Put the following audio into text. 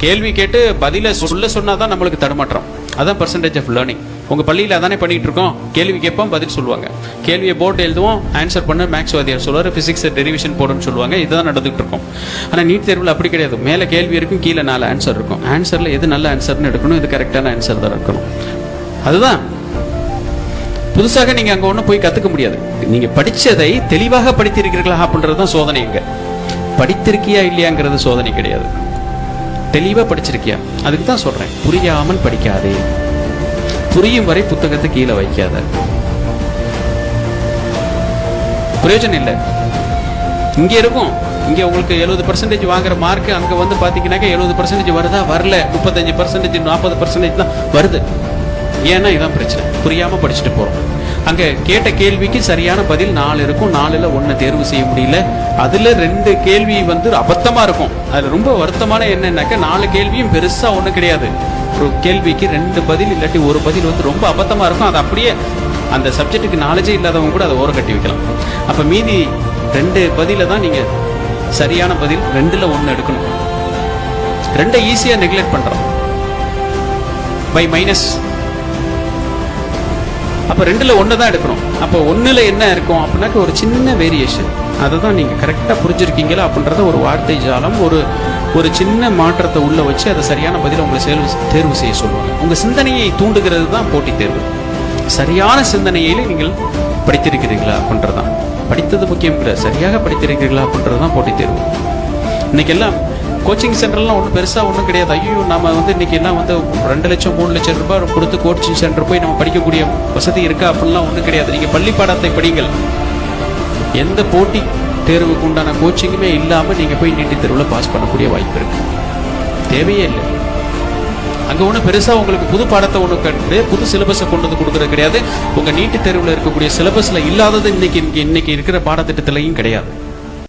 கேள்வி கேட்டு பதில சொன்னாதான் நம்மளுக்கு தடுமாற்றம். அதான் பர்சன்டேஜ் ஆஃப் லேர்னிங். உங்கள் பள்ளியில் அதானே பண்ணிகிட்டு இருக்கோம். கேள்வி கேட்போம், பதில் சொல்லுவாங்க. கேள்வியை போர்டு எழுதுவோம், ஆன்சர் பண்ண மேக்ஸ் வாத்தியார் சொல்லுவார், ஃபிசிக்ஸ் டெரிவேஷன் போடுன்னு சொல்லுவாங்க. இதுதான் நடந்துகிட்டு இருக்கும். ஆனால் நீட் தேர்வில் அப்படி கிடையாது. மேலே கேள்வி இருக்கும், கீழே 4 ஆன்சர் இருக்கும். ஆன்சரில் எது நல்ல ஆன்சர்னு எடுக்கணும், இது கரெக்டான ஆன்சர் தான் இருக்கணும். அதுதான் புதுசாக நீங்கள் அங்கே ஒன்றும் போய் கற்றுக்க முடியாது. நீங்கள் படித்ததை தெளிவாக படித்திருக்கிறீர்களா அப்படின்றது தான் சோதனை. இங்கே படித்திருக்கியா இல்லையாங்கிறது சோதனை கிடையாது. தெளிவாக படிச்சிருக்கியா, அதுக்கு தான் சொல்கிறேன். புரியாமல் படிக்காதே, புரியும் வரை புத்தகத்தை கீழே வைக்காத. பிரயோஜனம் இல்லை. இங்கே இருக்கும், இங்கே உங்களுக்கு 70% வாங்குற மார்க் அங்கே வந்து பார்த்தீங்கன்னாக்கா 70% வருதா, வரல. 35%, 40% தான் வருது. ஏன்னா இதான் பிரச்சனை. புரியாமல் படிச்சுட்டு போகிறோம். அங்கே கேட்ட கேள்விக்கு சரியான பதில் 4 இருக்கும். 4ல் 1 தேர்வு செய்ய முடியல. அதில் 2 கேள்வி வந்து அபத்தமாக இருக்கும். அதில் ரொம்ப வருத்தமான என்னன்னாக்கா 4 கேள்வியும் பெருசாக ஒன்றும் கிடையாது. ஒரு கேள்விக்கு 2 பதில் இல்லாட்டி 1 பதில் வந்து ரொம்ப அபத்தமாக இருக்கும். அது அப்படியே அந்த சப்ஜெக்ட்டுக்கு நாலேஜே இல்லாதவங்க கூட அதை ஓரம் கட்டி வைக்கலாம். அப்போ மீதி 2 பதில தான் நீங்கள் சரியான பதில் 2ல் 1 எடுக்கணும். 2 ஈஸியாக நெக்லெக்ட் பண்ணுறோம் பை மைனஸ். அப்போ 2ல் 1 தான் எடுக்கணும். அப்போ 1ல் என்ன இருக்கும் அப்படின்னாக்க ஒரு சின்ன வேரியேஷன். அதை தான் நீங்கள் கரெக்டாக புரிஞ்சிருக்கீங்களா அப்படின்றத ஒரு வார்த்தை ஜாலம், ஒரு சின்ன மாற்றத்தை உள்ள வச்சு அதை சரியான பதிலை உங்களை தேர்வு செய்ய சொல்லுவாங்க. உங்கள் சிந்தனையை தூண்டுகிறது தான் போட்டித் தேர்வு. சரியான சிந்தனையில நீங்கள் படித்திருக்கிறீர்களா அப்படின்றதான். படித்தது முக்கியம் இல்லை, சரியாக படித்திருக்கிறீர்களா அப்படின்றது தான் போட்டித் தேர்வு. இன்னைக்கு எல்லாம் கோச்சிங் சென்டர்லாம் ஒன்றும் பெருசாக ஒன்றும் கிடையாது. ஐயோ நம்ம வந்து இன்றைக்கி எல்லாம் வந்து 2 லட்சம் 3 லட்சம் ரூபாய் கொடுத்து கோச்சிங் சென்டர் போய் நம்ம படிக்கக்கூடிய வசதி இருக்கா அப்படின்லாம் ஒன்றும் கிடையாது. நீங்கள் பள்ளி பாடத்தை படிங்கள். எந்த போட்டி தேர்வுக்கு உண்டான கோச்சிங்குமே இல்லாமல் நீங்கள் போய் நீட் தேர்வில் பாஸ் பண்ணக்கூடிய வாய்ப்பு இருக்குது. தேவையே இல்லை. அங்கே ஒன்றும் பெருசாக உங்களுக்கு புது பாடத்தை ஒன்று கிடையாது, புது சிலபஸை கொண்டு வந்து கொடுக்குறது கிடையாது. உங்கள் நீட் தேர்வில் இருக்கக்கூடிய சிலபஸில் இல்லாதது இன்னைக்கு இருக்கிற பாடத்திட்டத்திலையும் கிடையாது.